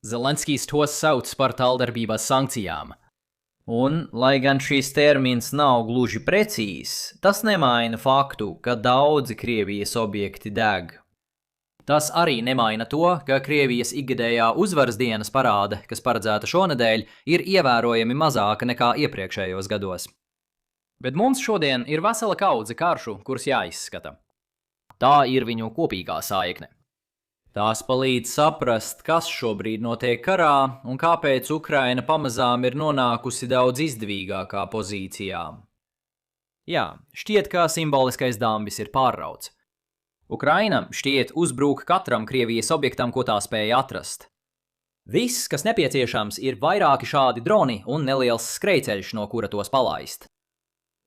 Zelenskijs tos sauc par tāldarbības sankcijām. Un, lai gan šīs termins nav gluži precīzs, tas nemaina faktu, ka daudzi Krievijas objekti deg. Tas arī nemaina to, ka Krievijas ikgadējā uzvaras dienas parāde, kas paredzēta šonedēļ, ir ievērojami mazāka nekā iepriekšējos gados. Bet mums šodien ir vesela kaudze karšu, kuras jāizskata. Tā ir viņu kopīgā saikne. Tās palīdz saprast, kas šobrīd notiek karā un kāpēc Ukraina pamazām ir nonākusi daudz izdevīgākā pozīcijā. Jā, šķiet, ka simboliskais dambis ir pārrauts. Ukraina šķiet uzbrūk katram Krievijas objektam, ko tā spēja atrast. Viss, kas nepieciešams, ir vairāki šādi droni un neliels skrejceļš, no kura tos palaist.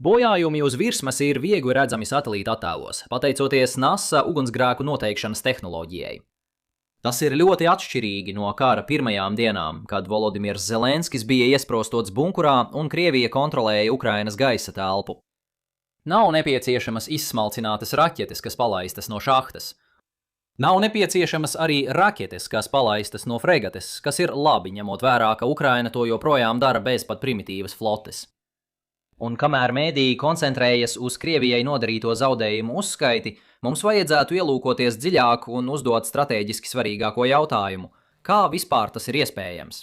Bojājumi uz virsmas ir viegli redzami satelīta attēlos, pateicoties NASA ugunsgrēku noteikšanas tehnoloģijai. Tas ir ļoti atšķirīgi no kara pirmajām dienām, kad Volodimirs Zelenskis bija iesprostots bunkurā un Krievija kontrolēja Ukrainas gaisa telpu. Nav nepieciešamas izsmalcinātas raķetes, kas palaistas no šahtas. Nav nepieciešamas arī raķetes, kas palaistas no fregates, kas ir labi, ņemot vērā, ka Ukraina to joprojām dara bez pat primitīvas flotes. Un kamēr mēdīji koncentrējas uz Krievijai nodarīto zaudējumu uzskaiti, mums vajadzētu ielūkoties dziļāk un uzdot strateģiski svarīgāko jautājumu – kā vispār tas ir iespējams?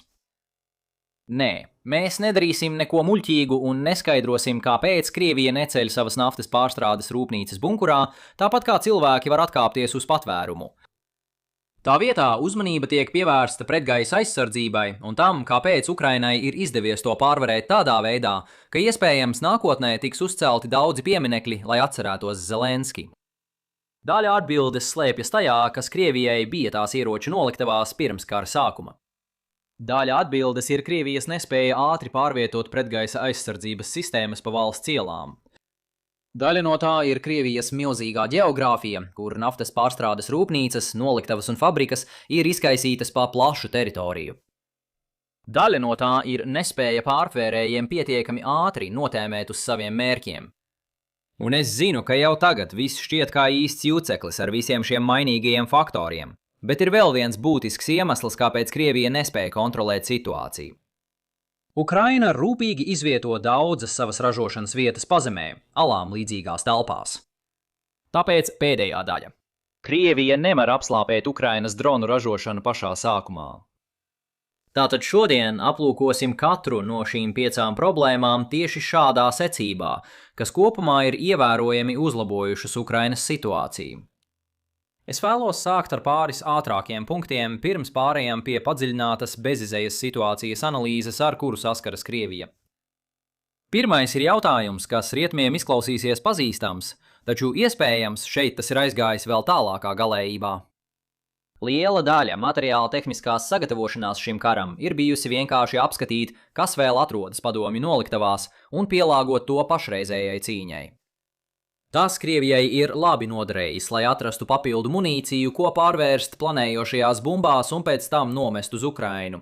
Nē, mēs nedarīsim neko muļķīgu un neskaidrosim, kāpēc Krievija neceļ savas naftas pārstrādes rūpnīcas bunkurā, tāpat kā cilvēki var atkāpties uz patvērumu. Tā vietā uzmanība tiek pievērsta pretgaisa aizsardzībai un tam, kāpēc Ukrainai ir izdevies to pārvarēt tādā veidā, ka iespējams nākotnē tiks uzcelti daudzi pieminekļi, lai atcerētos Zelenski. Daļa atbildes slēpjas tajā, kas Krievijai bija tās ieroču noliktavās pirms kara sākuma. Daļa atbildes ir Krievijas nespēja ātri pārvietot pretgaisa aizsardzības sistēmas pa valsts ielām. Daļa no tā ir Krievijas milzīgā ģeogrāfija, kur naftas pārstrādes rūpnīcas, noliktavas un fabrikas ir izkaisītas pa plašu teritoriju. Daļa no tā ir nespēja pārtvērējiem pietiekami ātri notēmēt uz saviem mērķiem. Un es zinu, ka jau tagad viss šķiet kā īsts juceklis ar visiem šiem mainīgajiem faktoriem, bet ir vēl viens būtisks iemesls, kāpēc Krievija nespēja kontrolēt situāciju. Ukraina rūpīgi izvieto daudzas savas ražošanas vietas pazemē, alām līdzīgās telpās. Tāpēc pēdējā daļa. Krievija nevar apslāpēt Ukrainas dronu ražošanu pašā sākumā. Tātad šodien aplūkosim katru no šīm 5 problēmām tieši šādā secībā, kas kopumā ir ievērojami uzlabojušas Ukrainas situāciju. Es vēlos sākt ar pāris ātrākiem punktiem, pirms pārējām pie padziļinātas bezizējas situācijas analīzes, ar kuru saskaras Krievija. Pirmais ir jautājums, kas rietumiem izklausīsies pazīstams, taču iespējams šeit tas ir aizgājis vēl tālākā galējībā. Liela daļa materiāla tehniskās sagatavošanās šim karam ir bijusi vienkārši apskatīt, kas vēl atrodas padomju noliktavās, un pielāgot to pašreizējai cīņai. Tas Krievijai ir labi noderējis, lai atrastu papildu munīciju, ko pārvērst planējošajās bumbās un pēc tam nomest uz Ukrainu.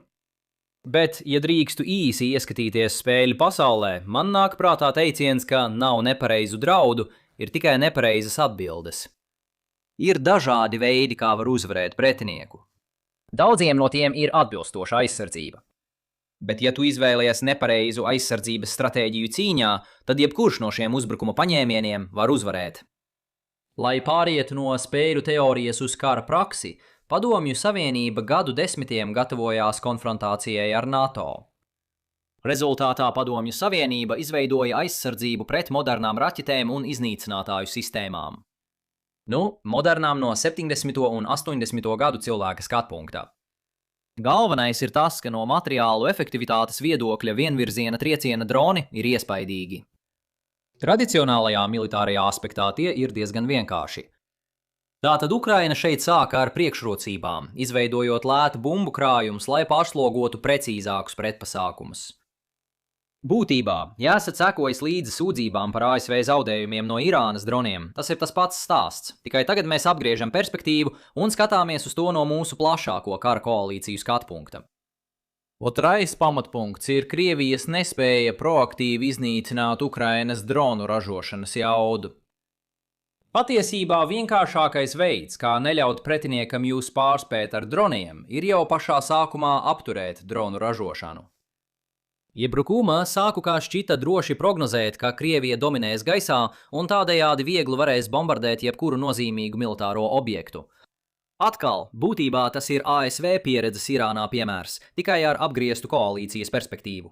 Bet, ja drīkstu īsi ieskatīties spēļu pasaulē, man nāk prātā teiciens, ka nav nepareizu draudu, ir tikai nepareizas atbildes. Ir dažādi veidi, kā var uzvarēt pretinieku. Daudziem no tiem ir atbilstoša aizsardzība. Bet, ja tu izvēlies nepareizu aizsardzības stratēģiju cīņā, tad jebkurš no šiem uzbrukuma paņēmieniem var uzvarēt. Lai pārietu no spēļu teorijas uz kara praksi, Padomju Savienība gadu desmitiem gatavojās konfrontācijai ar NATO. Rezultātā Padomju Savienība izveidoja aizsardzību pret modernām raķetēm un iznīcinātāju sistēmām. Modernām no 70. un 80. gadu cilvēka skatpunktā. Galvenais ir tas, ka no materiālu efektivitātes viedokļa vienvirziena trieciena droni ir iespaidīgi. Tradicionālajā militārajā aspektā tie ir diezgan vienkārši. Tātad Ukraina šeit sāka ar priekšrocībām, izveidojot lētu bumbu krājumus, lai pārslogotu precīzākus pretpasākumus. Būtībā, ja esat sekojis līdzi sūdzībām par ASV zaudējumiem no Irānas droniem, tas ir tas pats stāsts, tikai tagad mēs apgriežam perspektīvu un skatāmies uz to no mūsu plašāko kara koalīciju skatpunkta. Otrais pamatpunkts ir Krievijas nespēja proaktīvi iznīcināt Ukrainas dronu ražošanas jaudu. Patiesībā vienkāršākais veids, kā neļaut pretiniekam jūs pārspēt ar droniem, ir jau pašā sākumā apturēt dronu ražošanu. Iebrukumā sāku kā šķita droši prognozēt, ka Krievija dominēs gaisā un tādējādi viegli varēs bombardēt jebkuru nozīmīgu militāro objektu. Atkal, būtībā tas ir ASV pieredzes Irānā piemērs, tikai ar apgrieztu koalīcijas perspektīvu.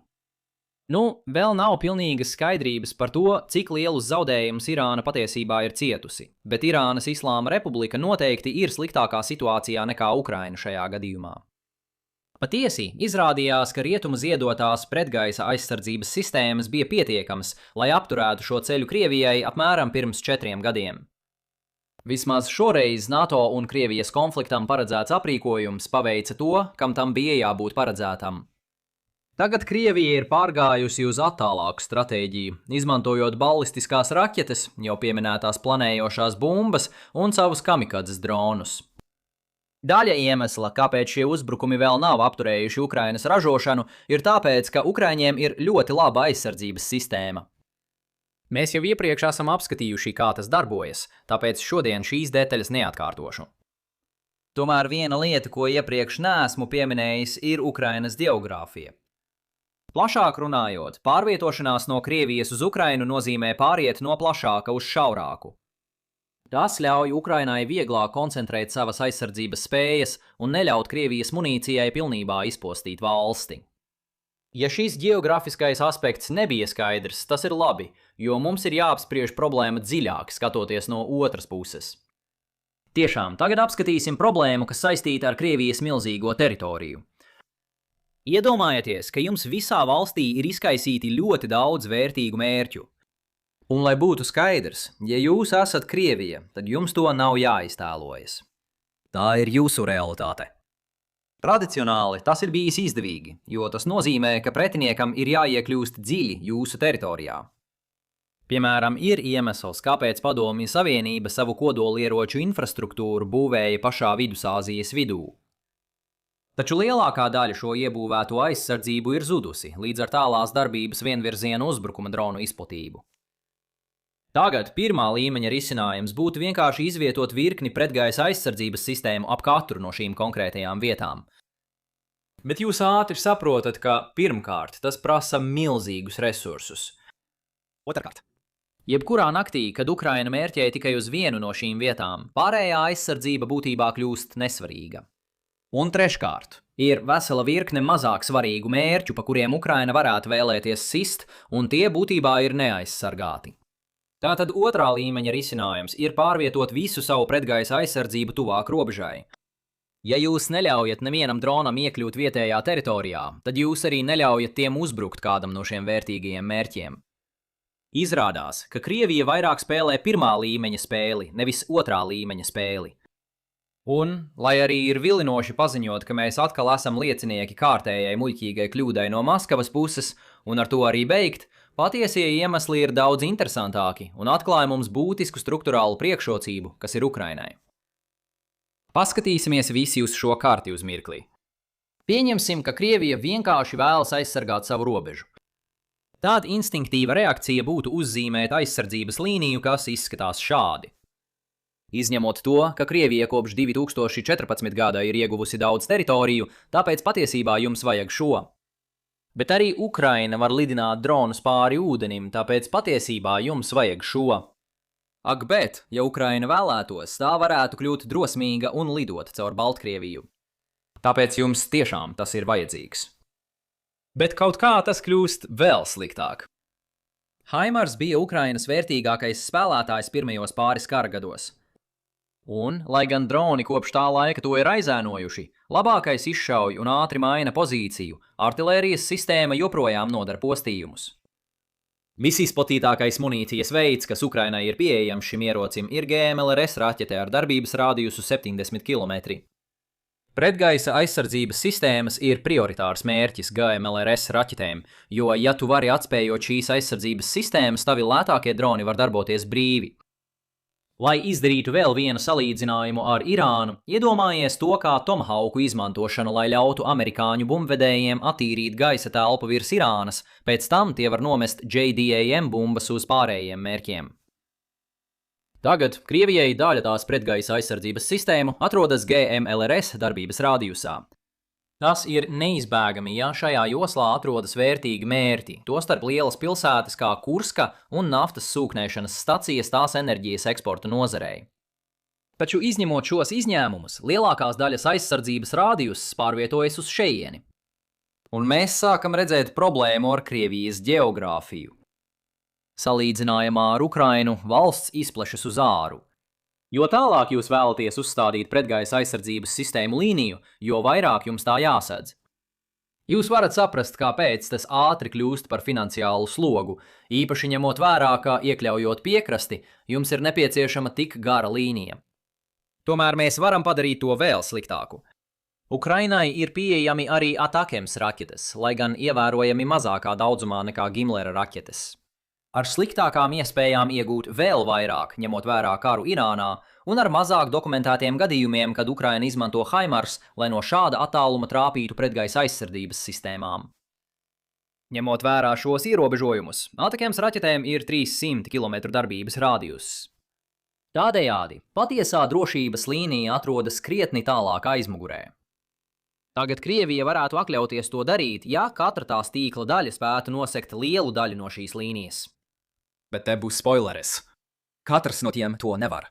Vēl nav pilnīgas skaidrības par to, cik lielus zaudējumus Irāna patiesībā ir cietusi, bet Irānas Islāma Republika noteikti ir sliktākā situācijā nekā Ukraina šajā gadījumā. Patiesi, izrādījās, ka rietumu ziedotās pretgaisa aizsardzības sistēmas bija pietiekamas, lai apturētu šo ceļu Krievijai apmēram pirms 4 gadiem. Vismaz šoreiz NATO un Krievijas konfliktam paredzēts aprīkojums paveica to, kam tam bija jābūt paredzētam. Tagad Krievija ir pārgājusi uz attālāku stratēģiju, izmantojot ballistiskās raķetes, jau pieminētās planējošās bumbas un savus kamikadzes dronus. Daļa iemesla, kāpēc šie uzbrukumi vēl nav apturējuši Ukrainas ražošanu, ir tāpēc, ka Ukraiņiem ir ļoti laba aizsardzības sistēma. Mēs jau iepriekš esam apskatījuši, kā tas darbojas, tāpēc šodien šīs detaļas neatkārtošu. Tomēr viena lieta, ko iepriekš neesmu pieminējis, ir Ukrainas geogrāfija. Plašāk runājot, pārvietošanās no Krievijas uz Ukrainu nozīmē pāriet no plašāka uz šaurāku. Tas ļauj Ukrainai vieglāk koncentrēt savas aizsardzības spējas un neļaut Krievijas munīcijai pilnībā izpostīt valsti. Ja šis geogrāfiskais aspekts nebija skaidrs, tas ir labi, jo mums ir jāapspriež problēma dziļāk, skatoties no otras puses. Tiešām, tagad apskatīsim problēmu, kas saistīta ar Krievijas milzīgo teritoriju. Iedomājieties, ka jums visā valstī ir izkaisīti ļoti daudz vērtīgu mērķu. Un, lai būtu skaidrs, ja jūs esat Krievija, tad jums to nav jāiztēlojas. Tā ir jūsu realitāte. Tradicionāli tas ir bijis izdevīgi, jo tas nozīmē, ka pretiniekam ir jāiekļūst dziļi jūsu teritorijā. Piemēram, ir iemesls, kāpēc Padomju Savienība savu kodolieroču infrastruktūru būvēja pašā Vidusāzijas vidū. Taču lielākā daļa šo iebūvēto aizsardzību ir zudusi, līdz ar tālās darbības vienvirzienu uzbrukuma dronu izplatību. Tagad pirmā līmeņa risinājums būtu vienkārši izvietot virkni pretgaisa aizsardzības sistēmu ap katru no šīm konkrētajām vietām. Bet jūs ātri saprotat, ka pirmkārt tas prasa milzīgus resursus. Otrkārt, jebkurā naktī, kad Ukraina mērķē tikai uz vienu no šīm vietām, pārējā aizsardzība būtībā kļūst nesvarīga. Un treškārt, ir vesela virkne mazāk svarīgu mērķu, pa kuriem Ukraina varētu vēlēties sist, un tie būtībā ir neaizsargāti. Tātad otrā līmeņa risinājums ir pārvietot visu savu pretgaisa aizsardzību tuvāk robežai. Ja jūs neļaujat nevienam dronam iekļūt vietējā teritorijā, tad jūs arī neļaujat tiem uzbrukt kādam no šiem vērtīgajiem mērķiem. Izrādās, ka Krievija vairāk spēlē pirmā līmeņa spēli, nevis otrā līmeņa spēli. Un, lai arī ir vilinoši paziņot, ka mēs atkal esam liecinieki kārtējai muļķīgai kļūdai no Maskavas puses, un ar to arī beigt, patiesie iemesli ir daudz interesantāki un atklāja mums būtisku strukturālu priekšrocību, kas ir Ukrainai. Paskatīsimies visi uz šo karti uz mirkli. Pieņemsim, ka Krievija vienkārši vēlas aizsargāt savu robežu. Tāda instinktīva reakcija būtu uzzīmēt aizsardzības līniju, kas izskatās šādi. Izņemot to, ka Krievija kopš 2014. gada ir ieguvusi daudz teritoriju, tāpēc patiesībā jums vajag šo. Bet arī Ukraina var lidināt dronus pāri ūdenim, tāpēc patiesībā jums vajag šo. Ak, bet, ja Ukraina vēlētos, tā varētu kļūt drosmīga un lidot caur Baltkrieviju. Tāpēc jums tiešām tas ir vajadzīgs. Bet kaut kā tas kļūst vēl sliktāk. HIMARS bija Ukrainas vērtīgākais spēlētājs pirmajos pāris kara gados. Un, lai gan droni kopš tā laika to ir aizēnojuši, labākais izšauj un ātri maina pozīciju, artilērijas sistēma joprojām nodara postījumus. Visizplatītākais munīcijas veids, kas Ukrainai ir pieejams šim ierocim, ir GMLRS raķete ar darbības rādījusu 70 km. Pretgaisa aizsardzības sistēmas ir prioritārs mērķis GMLRS raķetēm, jo, ja tu vari atspējot šīs aizsardzības sistēmas, tavi lētākie droni var darboties brīvi. Lai izdarītu vēl vienu salīdzinājumu ar Irānu, iedomājies to kā Tomahawku izmantošanu, lai ļautu amerikāņu bumbvedējiem attīrīt gaisa telpu virs Irānas, pēc tam tie var nomest JDAM bumbas uz pārējiem mērķiem. Tagad Krievijai daļa tās pretgaisa aizsardzības sistēmu atrodas GMLRS darbības rādījusā. Tas ir neizbēgami, ja šajā joslā atrodas vērtīgi mērķi, tostarp lielas pilsētas kā Kurska un naftas sūknēšanas stacijas tās enerģijas eksporta nozarei. Taču izņemot šos izņēmumus, lielākās daļas aizsardzības rādījus pārvietojas uz šejieni. Un mēs sākam redzēt problēmu ar Krievijas ģeogrāfiju. Salīdzinājumā ar Ukrainu valsts izplešas uz āru. Jo tālāk jūs vēlaties uzstādīt pretgaisa aizsardzības sistēmu līniju, jo vairāk jums tā jāsedz. Jūs varat saprast, kāpēc tas ātri kļūst par finansiālu slogu, īpaši ņemot vērā, ka iekļaujot piekrasti, jums ir nepieciešama tik gara līnija. Tomēr mēs varam padarīt to vēl sliktāku. Ukrainai ir pieejami arī Atakems raķetes, lai gan ievērojami mazākā daudzumā nekā Gimlera raķetes. Ar sliktākām iespējām iegūt vēl vairāk, ņemot vērā karu Irānā, un ar mazāk dokumentētiem gadījumiem, kad Ukraina izmanto HIMARS, lai no šāda attāluma trāpītu pretgaisa aizsardzības sistēmām. Ņemot vērā šos ierobežojumus, Atakems raķetēm ir 300 km darbības rādijus. Tādējādi patiesā drošības līnija atrodas krietni tālāk aizmugurē. Tagad Krievija varētu atļauties to darīt, ja katra tās tīkla daļa spētu nosegt lielu daļu no šīs līnijas. Bet te būs spoileris. Katrs no tiem to nevar.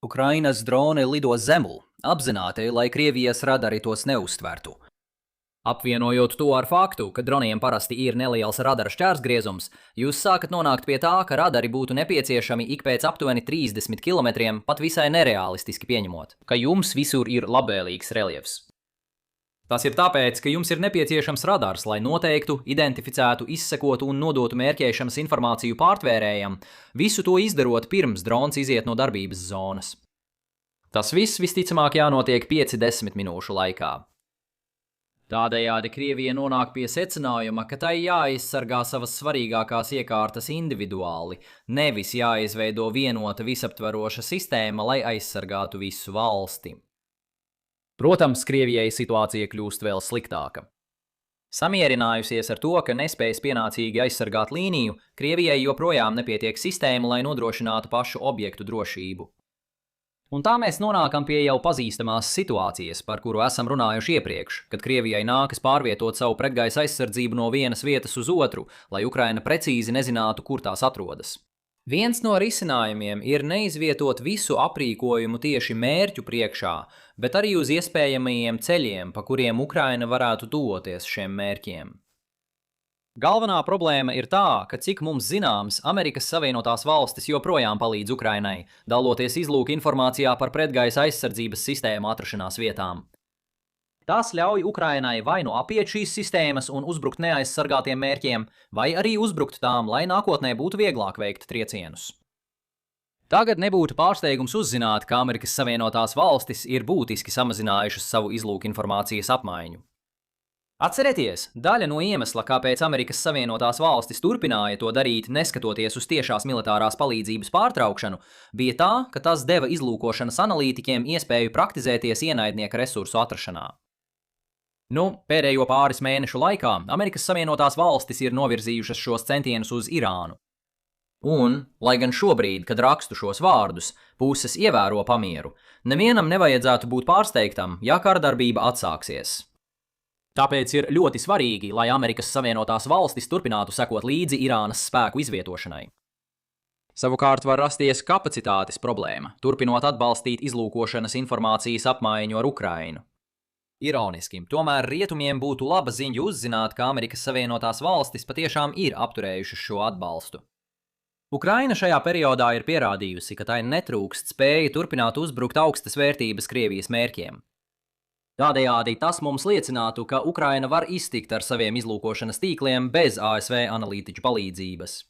Ukrainas droni lido zemul, apzināti, lai Krievijas radari tos neuztvertu. Apvienojot to ar faktu, ka droniem parasti ir neliels radara šķērsgriezums, jūs sākat nonākt pie tā, ka radari būtu nepieciešami ik pēc aptuveni 30 km, pat visai nereālistiski pieņemot, ka jums visur ir labvēlīgs reljefs. Tas ir tāpēc, ka jums ir nepieciešams radars, lai noteiktu, identificētu, izsekotu un nodotu mērķēšanas informāciju pārtvērējam, visu to izdarot pirms drons iziet no darbības zonas. Tas viss visticamāk jānotiek 5–10 minūšu laikā. Tādējādi Krievija nonāk pie secinājuma, ka tai jāizsargā savas svarīgākās iekārtas individuāli, nevis jāizveido vienota visaptveroša sistēma, lai aizsargātu visu valsti. Protams, Krievijai situācija kļūst vēl sliktāka. Samierinājusies ar to, ka nespējas pienācīgi aizsargāt līniju, Krievijai joprojām nepietiek sistēma, lai nodrošinātu pašu objektu drošību. Un tā mēs nonākam pie jau pazīstamās situācijas, par kuru esam runājuši iepriekš, kad Krievijai nākas pārvietot savu pretgaisa aizsardzību no vienas vietas uz otru, lai Ukraina precīzi nezinātu, kur tās atrodas. Viens no risinājumiem ir neizvietot visu aprīkojumu tieši mērķu priekšā, bet arī uz iespējamajiem ceļiem, pa kuriem Ukraina varētu tuvoties šiem mērķiem. Galvenā problēma ir tā, ka cik mums zināms, Amerikas Savienotās valstis joprojām palīdz Ukrainai, daloties izlūka informācijā par pretgaisa aizsardzības sistēmu atrašanās vietām. Tās ļauj Ukrainai vai nu apiet šīs sistēmas un uzbrukt neaizsargātiem mērķiem, vai arī uzbrukt tām, lai nākotnē būtu vieglāk veikt triecienus. Tagad nebūtu pārsteigums uzzināt, ka Amerikas Savienotās valstis ir būtiski samazinājušas savu izlūka informācijas apmaiņu. Atcerieties, daļa no iemesla, kāpēc Amerikas Savienotās valstis turpināja to darīt, neskatoties uz tiešās militārās palīdzības pārtraukšanu, bija tā, ka tas deva izlūkošanas analītiķiem iespēju praktizēties ienaidnieka resursu atrašanā. Pēdējo pāris mēnešu laikā Amerikas Savienotās valstis ir novirzījušas šos centienus uz Irānu. Un, lai gan šobrīd, kad rakstu šos vārdus, puses ievēro pamieru, nevienam nevajadzētu būt pārsteigtam, ja kardarbība atsāksies. Tāpēc ir ļoti svarīgi, lai Amerikas Savienotās valstis turpinātu sekot līdzi Irānas spēku izvietošanai. Savukārt var rasties kapacitātes problēma, turpinot atbalstīt izlūkošanas informācijas apmaiņu ar Ukrainu. Ironiski, tomēr rietumiem būtu laba ziņa uzzināt, ka Amerikas Savienotās valstis patiešām ir apturējušas šo atbalstu. Ukraina šajā periodā ir pierādījusi, ka tai netrūkst spēja turpināt uzbrukt augstas vērtības Krievijas mērķiem. Tādējādi tas mums liecinātu, ka Ukraina var iztikt ar saviem izlūkošanas tīkliem bez ASV analītiķu palīdzības.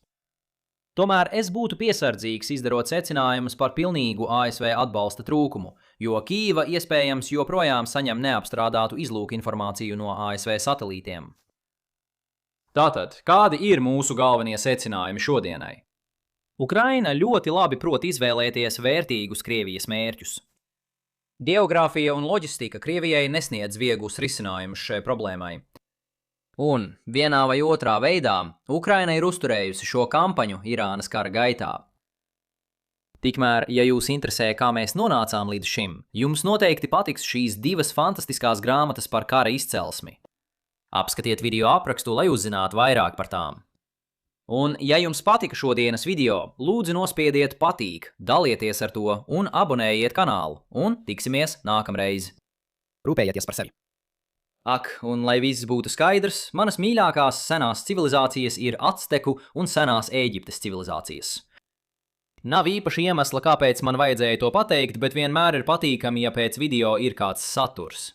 Tomēr es būtu piesardzīgs izdarot secinājumus par pilnīgu ASV atbalsta trūkumu, jo Kīva iespējams joprojām saņem neapstrādātu izlūka informāciju no ASV satelītiem. Tātad, kādi ir mūsu galvenie secinājumi šodienai? Ukraina ļoti labi prot izvēlēties vērtīgus Krievijas mērķus. Geogrāfija un loģistika Krievijai nesniedz vieglus risinājumus šai problēmai. Un vienā vai otrā veidā Ukraina ir uzturējusi šo kampaņu Irānas kara gaitā. Tikmēr, ja jūs interesē, kā mēs nonācām līdz šim, jums noteikti patiks šīs 2 fantastiskās grāmatas par kara izcelsmi. Apskatiet video aprakstu, lai uzzinātu vairāk par tām. Un, ja jums patika šodienas video, lūdzu nospiediet patīk, dalieties ar to un abonējiet kanālu, un tiksimies nākamreiz. Rūpējieties par sevi! Ak, un lai viss būtu skaidrs, manas mīļākās senās civilizācijas ir Acteku un senās Ēģiptes civilizācijas. Nav īpaši iemesla, kāpēc man vajadzēja to pateikt, bet vienmēr ir patīkami, ja pēc video ir kāds saturs.